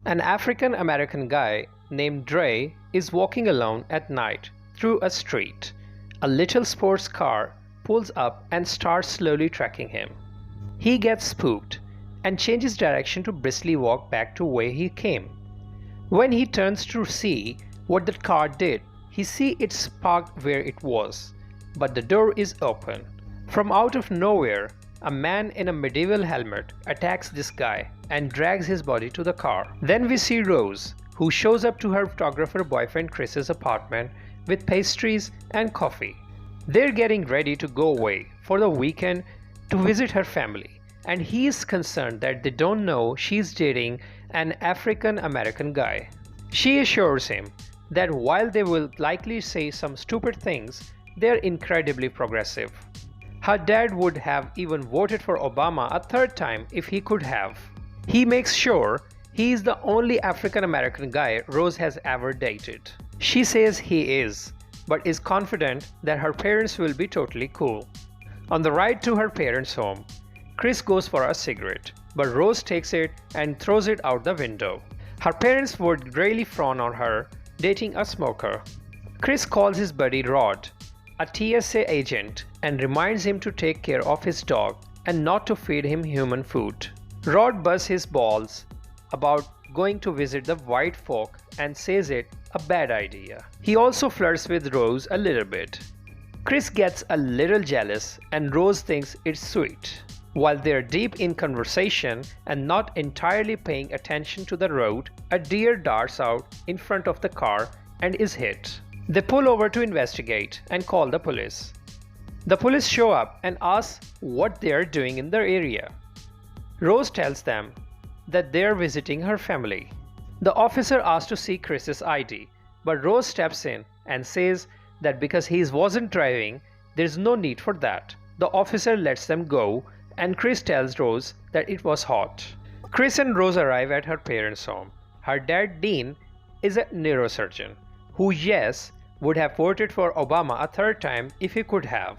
An African American guy named Dre is walking alone at night through a street. A little sports car pulls up and starts slowly tracking him. He gets spooked and changes direction to briskly walk back to where he came. When he turns to see what the car did, he sees it's parked where it was, but the door is open. From out of nowhere, a man in a medieval helmet attacks this guy and drags his body to the car. Then we see Rose, who shows up to her photographer boyfriend Chris's apartment with pastries and coffee. They're getting ready to go away for the weekend to visit her family, and he is concerned that they don't know she's dating an African American guy. She assures him that while they will likely say some stupid things, they're incredibly progressive. Her dad would have even voted for Obama a third time if he could have. He makes sure he is the only African American guy Rose has ever dated. She says he is, but is confident that her parents will be totally cool. On the ride to her parents' home, Chris goes for a cigarette, but Rose takes it and throws it out the window. Her parents would really frown on her dating a smoker. Chris calls his buddy Rod, a TSA agent, and reminds him to take care of his dog and not to feed him human food. Rod busts his balls about going to visit the white folk and says it a bad idea. He also flirts with Rose a little bit. Chris gets a little jealous and Rose thinks it's sweet. While they're deep in conversation and not entirely paying attention to the road, a deer darts out in front of the car and is hit. They pull over to investigate and call the police. The police show up and ask what they are doing in their area. Rose tells them that they are visiting her family. The officer asks to see Chris's ID, but Rose steps in and says that because he wasn't driving, there's no need for that. The officer lets them go, and Chris tells Rose that it was hot. Chris and Rose arrive at her parents' home. Her dad, Dean, is a neurosurgeon who, yes, would have voted for Obama a third time if he could have.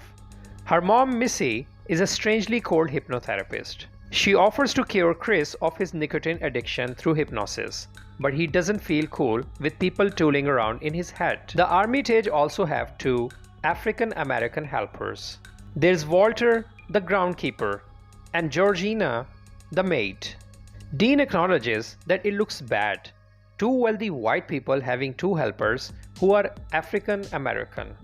Her mom, Missy, is a strangely cold hypnotherapist. She offers to cure Chris of his nicotine addiction through hypnosis, but he doesn't feel cool with people tooling around in his head. The Armitage also have two African American helpers. There's Walter, the groundkeeper, and Georgina, the maid. Dean acknowledges that it looks bad. Two wealthy white people having two helpers who are African American.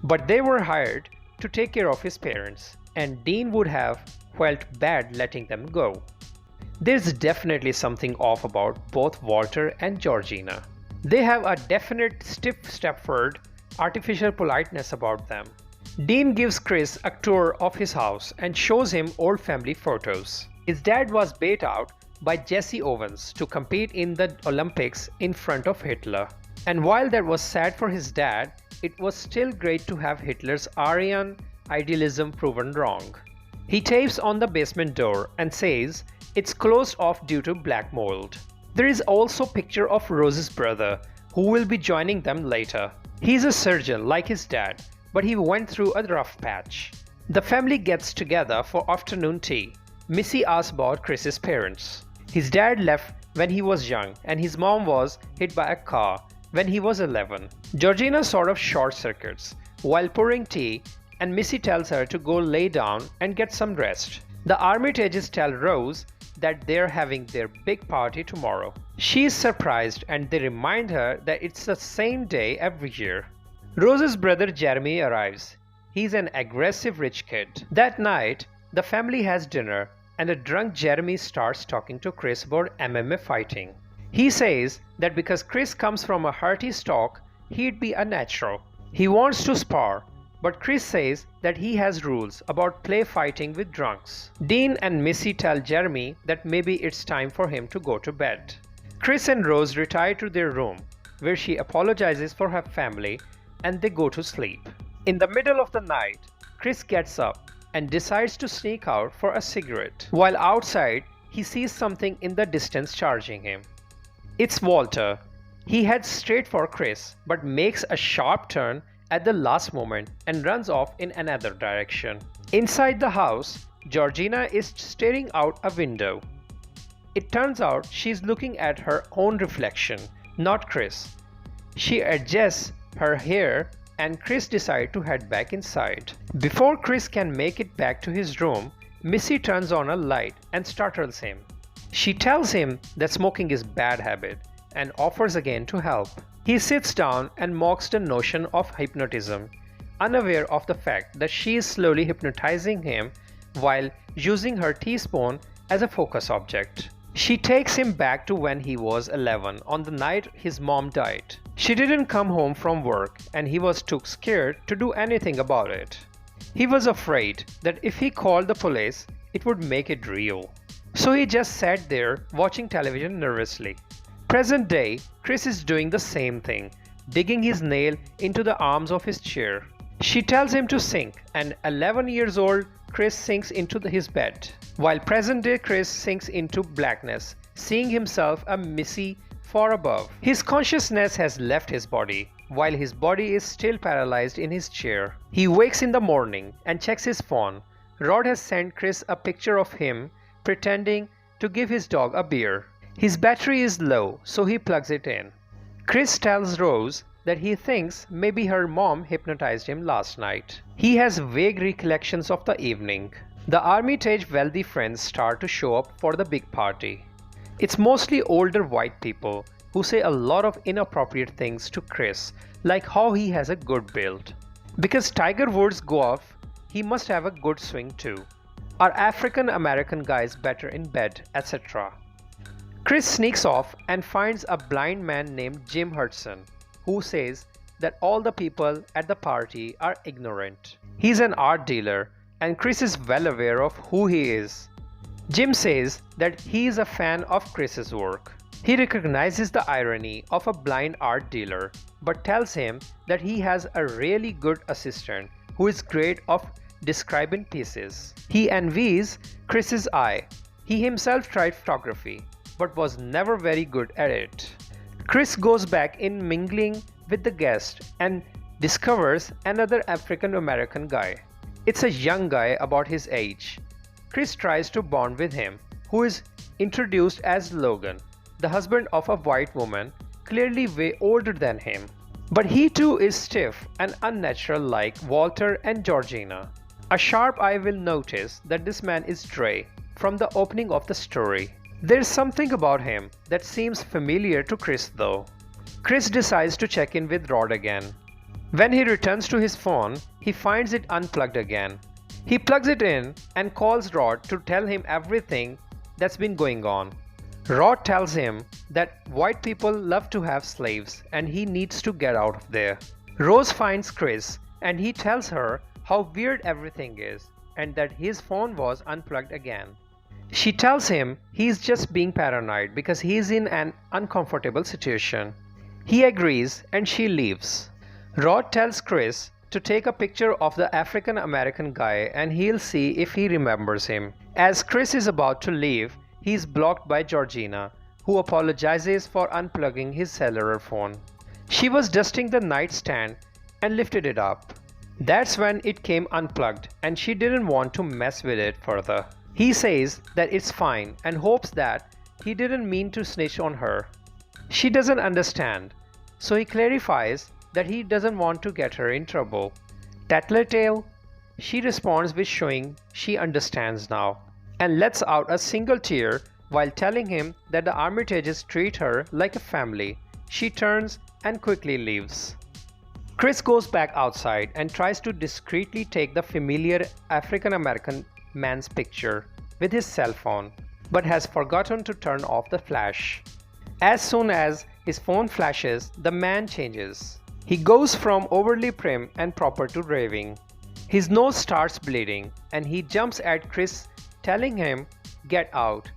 But they were hired to take care of his parents, and Dean would have felt bad letting them go. There's definitely something off about both Walter and Georgina. They have a definite stiff Stepford artificial politeness about them. Dean gives Chris a tour of his house and shows him old family photos. His dad was bait out by Jesse Owens to compete in the Olympics in front of Hitler. And while that was sad for his dad, it was still great to have Hitler's Aryan idealism proven wrong. He tapes on the basement door and says it's closed off due to black mold. There is also a picture of Rose's brother, who will be joining them later. He's a surgeon like his dad, but he went through a rough patch. The family gets together for afternoon tea. Missy asks about Chris's parents. His dad left when he was young, and his mom was hit by a car when he was 11. Georgina sort of short circuits while pouring tea, and Missy tells her to go lay down and get some rest. The Armitages tell Rose that they're having their big party tomorrow. She is surprised and they remind her that it's the same day every year. Rose's brother Jeremy arrives. He's an aggressive rich kid. That night, the family has dinner and a drunk Jeremy starts talking to Chris about MMA fighting. He says that because Chris comes from a hearty stock, he'd be a natural. He wants to spar, but Chris says that he has rules about play fighting with drunks. Dean and Missy tell Jeremy that maybe it's time for him to go to bed. Chris and Rose retire to their room, where she apologizes for her family, and they go to sleep. In the middle of the night, Chris gets up and decides to sneak out for a cigarette. While outside, he sees something in the distance charging him. It's Walter. He heads straight for Chris, but makes a sharp turn at the last moment and runs off in another direction. Inside the house, Georgina is staring out a window. It turns out she's looking at her own reflection, not Chris. She adjusts her hair and Chris decides to head back inside. Before Chris can make it back to his room, Missy turns on a light and startles him. She tells him that smoking is a bad habit and offers again to help. He sits down and mocks the notion of hypnotism, unaware of the fact that she is slowly hypnotizing him while using her teaspoon as a focus object. She takes him back to when he was 11 on the night his mom died. She didn't come home from work and he was too scared to do anything about it. He was afraid that if he called the police, it would make it real. So he just sat there watching television nervously. Present day, Chris is doing the same thing, digging his nail into the arms of his chair. She tells him to sink, and 11 years old Chris sinks into his bed, while present day Chris sinks into blackness, seeing himself a Missy far above. His consciousness has left his body, while his body is still paralyzed in his chair. He wakes in the morning and checks his phone. Rod has sent Chris a picture of him pretending to give his dog a beer. His battery is low, so he plugs it in. Chris tells Rose that he thinks maybe her mom hypnotized him last night. He has vague recollections of the evening. The Armitage wealthy friends start to show up for the big party. It's mostly older white people who say a lot of inappropriate things to Chris, like how he has a good build. Because Tiger Woods golf, he must have a good swing too. Are African American guys better in bed, etc. Chris sneaks off and finds a blind man named Jim Hudson, who says that all the people at the party are ignorant. He's an art dealer and Chris is well aware of who he is. Jim says that he is a fan of Chris's work. He recognizes the irony of a blind art dealer, but tells him that he has a really good assistant who is great of describing pieces. He envies Chris's eye. He himself tried photography, but was never very good at it. Chris goes back in mingling with the guest and discovers another African American guy. It's a young guy about his age. Chris tries to bond with him, who is introduced as Logan, the husband of a white woman, clearly way older than him. But he too is stiff and unnatural like Walter and Georgina. A sharp eye will notice that this man is Dre from the opening of the story. There's something about him that seems familiar to Chris though. Chris decides to check in with Rod again. When he returns to his phone, he finds it unplugged again. He plugs it in and calls Rod to tell him everything that's been going on. Rod tells him that white people love to have slaves and he needs to get out of there. Rose finds Chris and he tells her how weird everything is and that his phone was unplugged again. She tells him he's just being paranoid because he's in an uncomfortable situation. He agrees and she leaves. Rod tells Chris to take a picture of the African American guy and he'll see if he remembers him. As Chris is about to leave, he's blocked by Georgina, who apologizes for unplugging his cellular phone. She was dusting the nightstand and lifted it up. That's when it came unplugged and she didn't want to mess with it further. He says that it's fine and hopes that he didn't mean to snitch on her. She doesn't understand, so he clarifies that he doesn't want to get her in trouble. Tattletale, she responds with showing she understands now and lets out a single tear while telling him that the Armitages treat her like a family. She turns and quickly leaves. Chris goes back outside and tries to discreetly take the familiar African American man's picture with his cell phone, but has forgotten to turn off the flash. As soon as his phone flashes, the man changes. He goes from overly prim and proper to raving. His nose starts bleeding and he jumps at Chris, telling him, "Get out.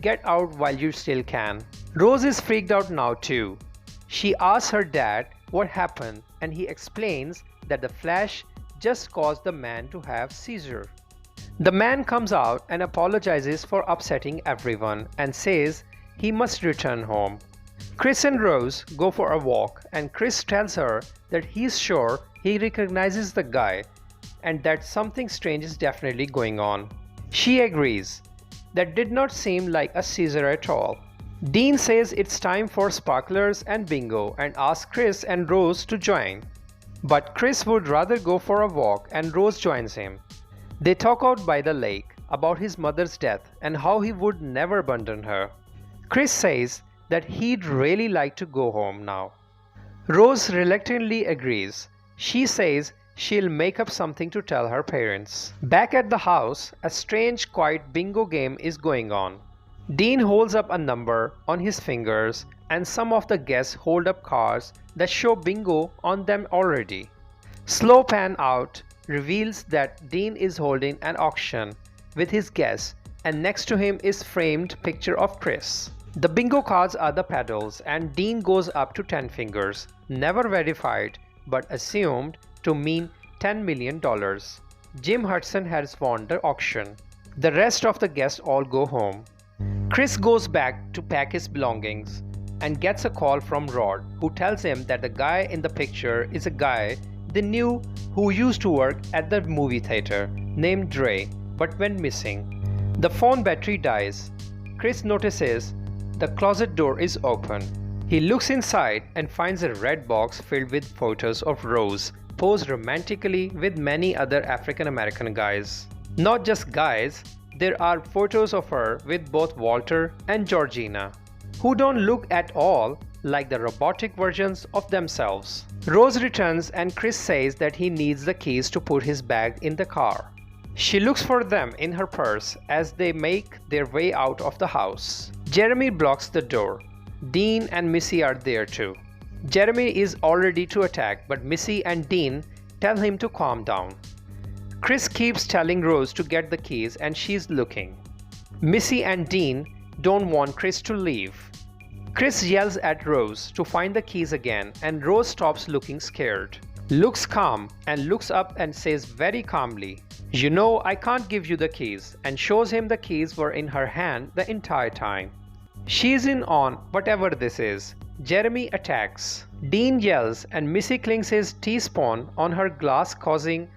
Get out while you still can." Rose is freaked out now too. She asks her dad what happened and he explains that the flash just caused the man to have seizure. The man comes out and apologizes for upsetting everyone and says he must return home. Chris and Rose go for a walk and Chris tells her that he's sure he recognizes the guy and that something strange is definitely going on. She agrees. that did not seem like a Caesar at all. Dean says it's time for sparklers and bingo and asks Chris and Rose to join. But Chris would rather go for a walk and Rose joins him. They talk out by the lake about his mother's death and how he would never abandon her. Chris says that he'd really like to go home now. Rose reluctantly agrees. She says she'll make up something to tell her parents. Back at the house, a strange, quiet bingo game is going on. Dean holds up a number on his fingers and some of the guests hold up cards that show bingo on them already. Slow pan out reveals that Dean is holding an auction with his guests and next to him is framed picture of Chris. The bingo cards are the paddles and Dean goes up to 10 fingers, never verified but assumed to mean $10 million. Jim Hudson has won the auction. The rest of the guests all go home. Chris goes back to pack his belongings and gets a call from Rod, who tells him that the guy in the picture is a guy they knew who used to work at the movie theater named Dre but went missing. The phone battery dies. Chris notices the closet door is open. He looks inside and finds a red box filled with photos of Rose posed romantically with many other African American guys. Not just guys, there are photos of her with both Walter and Georgina, who don't look at all like the robotic versions of themselves. Rose returns and Chris says that he needs the keys to put his bag in the car. She looks for them in her purse as they make their way out of the house. Jeremy blocks the door. Dean and Missy are there too. Jeremy is all ready to attack, but Missy and Dean tell him to calm down. Chris keeps telling Rose to get the keys and she's looking. Missy and Dean don't want Chris to leave. Chris yells at Rose to find the keys again and Rose stops looking scared. Looks calm and looks up and says very calmly, "You know I can't give you the keys," and shows him the keys were in her hand the entire time. She's in on whatever this is. Jeremy attacks. Dean yells and Missy clings his teaspoon on her glass, causing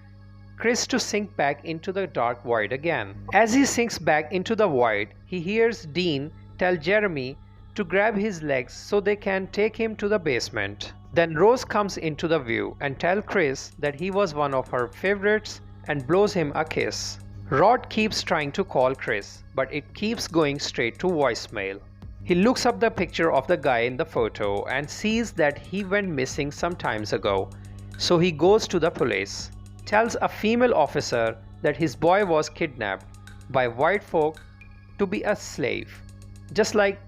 Chris to sink back into the dark void again. As he sinks back into the void, he hears Dean tell Jeremy to grab his legs so they can take him to the basement. Then Rose comes into the view and tells Chris that he was one of her favorites and blows him a kiss. Rod keeps trying to call Chris, but it keeps going straight to voicemail. He looks up the picture of the guy in the photo and sees that he went missing some times ago, so he goes to the police. Tells a female officer that his boy was kidnapped by white folk to be a slave, just like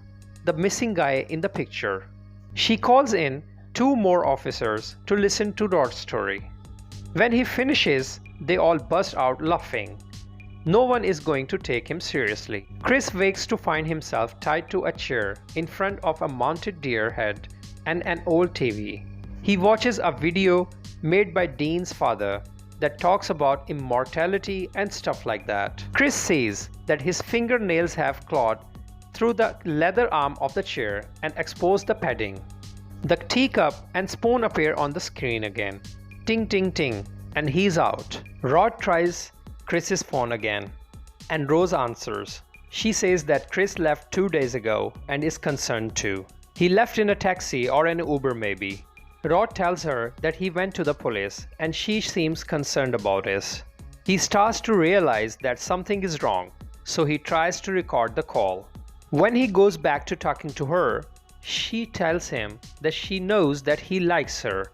the missing guy in the picture. She calls in 2 more officers to listen to Rod's story. When he finishes, they all burst out laughing. No one is going to take him seriously. Chris wakes to find himself tied to a chair in front of a mounted deer head and an old TV. He watches a video made by Dean's father that talks about immortality and stuff like that. Chris sees that his fingernails have clawed through the leather arm of the chair and expose the padding. The teacup and spoon appear on the screen again. Ting ting ting, and he's out. Rod tries Chris's phone again, and Rose answers. She says that Chris left 2 days ago and is concerned too. He left in a taxi or an Uber maybe. Rod tells her that he went to the police and she seems concerned about it. He starts to realize that something is wrong, so he tries to record the call. When he goes back to talking to her, she tells him that she knows that he likes her.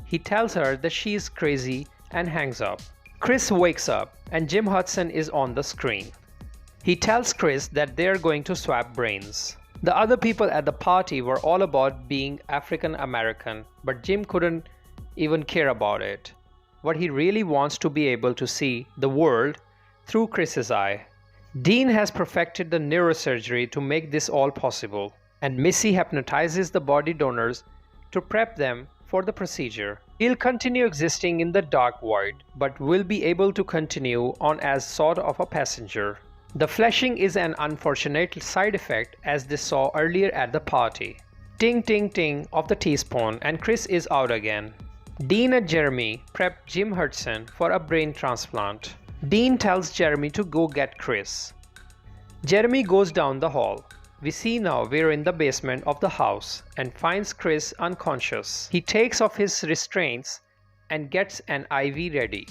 He tells her that she is crazy and hangs up. Chris wakes up and Jim Hudson is on the screen. He tells Chris that they are going to swap brains. The other people at the party were all about being African American, but Jim couldn't even care about it. What he really wants to be able to see the world through Chris's eye. Dean has perfected the neurosurgery to make this all possible, and Missy hypnotizes the body donors to prep them for the procedure. He'll continue existing in the dark void, but will be able to continue on as sort of a passenger. The flashing is an unfortunate side effect as they saw earlier at the party. Ting ting ting of the teaspoon and Chris is out again. Dean and Jeremy prep Jim Hudson for a brain transplant. Dean tells Jeremy to go get Chris. Jeremy goes down the hall. We see now we're in the basement of the house and finds Chris unconscious. He takes off his restraints and gets an IV ready.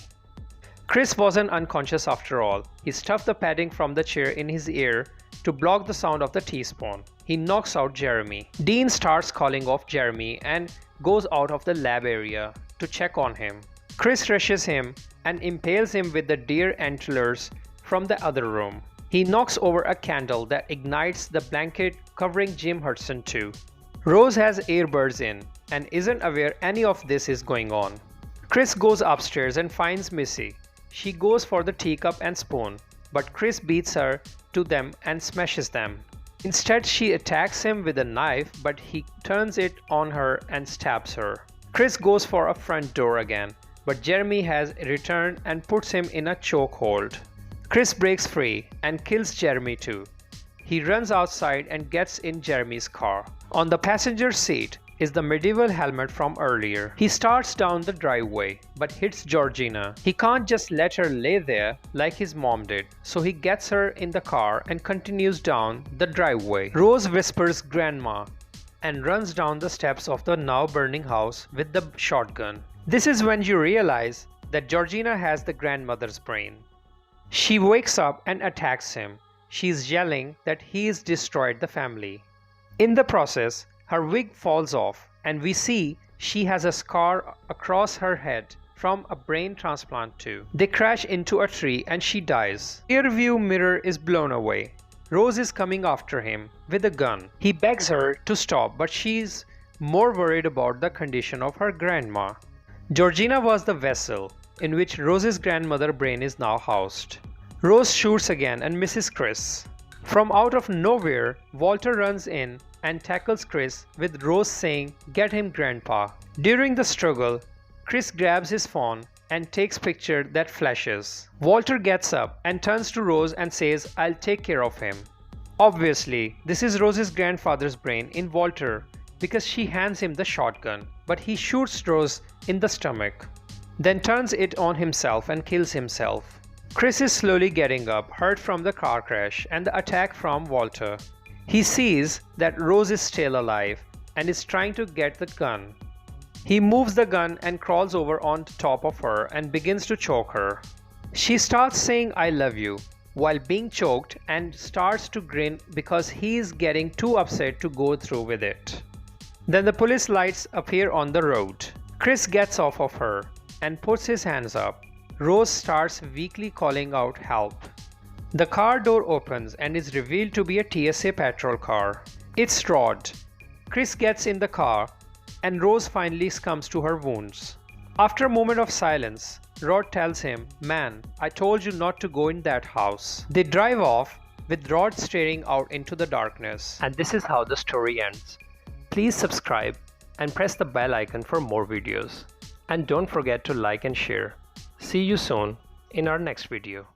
Chris wasn't unconscious after all. He stuffed the padding from the chair in his ear to block the sound of the teaspoon. He knocks out Jeremy. Dean starts calling off Jeremy and goes out of the lab area to check on him. Chris rushes him and impales him with the deer antlers from the other room. He knocks over a candle that ignites the blanket covering Jim Hudson too. Rose has earbuds in and isn't aware any of this is going on. Chris goes upstairs and finds Missy. She goes for the teacup and spoon, but Chris beats her to them and smashes them. Instead, she attacks him with a knife, but he turns it on her and stabs her. Chris goes for a front door again, but Jeremy has returned and puts him in a chokehold. Chris breaks free and kills Jeremy too. He runs outside and gets in Jeremy's car. On the passenger seat is the medieval helmet from earlier. He starts down the driveway but hits Georgina. He can't just let her lay there like his mom did, so he gets her in the car and continues down the driveway. Rose whispers "Grandma" and runs down the steps of the now burning house with the shotgun. This is when you realize that Georgina has the grandmother's brain. She wakes up and attacks him. She's yelling that he's destroyed the family. In the process, her wig falls off and we see she has a scar across her head from a brain transplant too. They crash into a tree and she dies. Rear view mirror is blown away. Rose is coming after him with a gun. He begs her to stop, but she's more worried about the condition of her grandma. Georgina was the vessel in which Rose's grandmother brain is now housed. Rose shoots again and misses Chris. From out of nowhere, Walter runs in and tackles Chris with Rose saying, "Get him, Grandpa." During the struggle, Chris grabs his phone and takes picture that flashes. Walter gets up and turns to Rose and says, "I'll take care of him." Obviously, this is Rose's grandfather's brain in Walter because she hands him the shotgun, but he shoots Rose in the stomach, then turns it on himself and kills himself. Chris is slowly getting up, hurt from the car crash and the attack from Walter. He sees that Rose is still alive and is trying to get the gun. He moves the gun and crawls over on top of her and begins to choke her. She starts saying "I love you" while being choked and starts to grin because he is getting too upset to go through with it. Then the police lights appear on the road. Chris gets off of her and puts his hands up. Rose starts weakly calling out help. The car door opens and is revealed to be a TSA patrol car. It's Rod. Chris gets in the car and Rose finally succumbs to her wounds. After a moment of silence, Rod tells him, "Man, I told you not to go in that house." They drive off with Rod staring out into the darkness. And this is how the story ends. Please subscribe and press the bell icon for more videos. And don't forget to like and share. See you soon in our next video.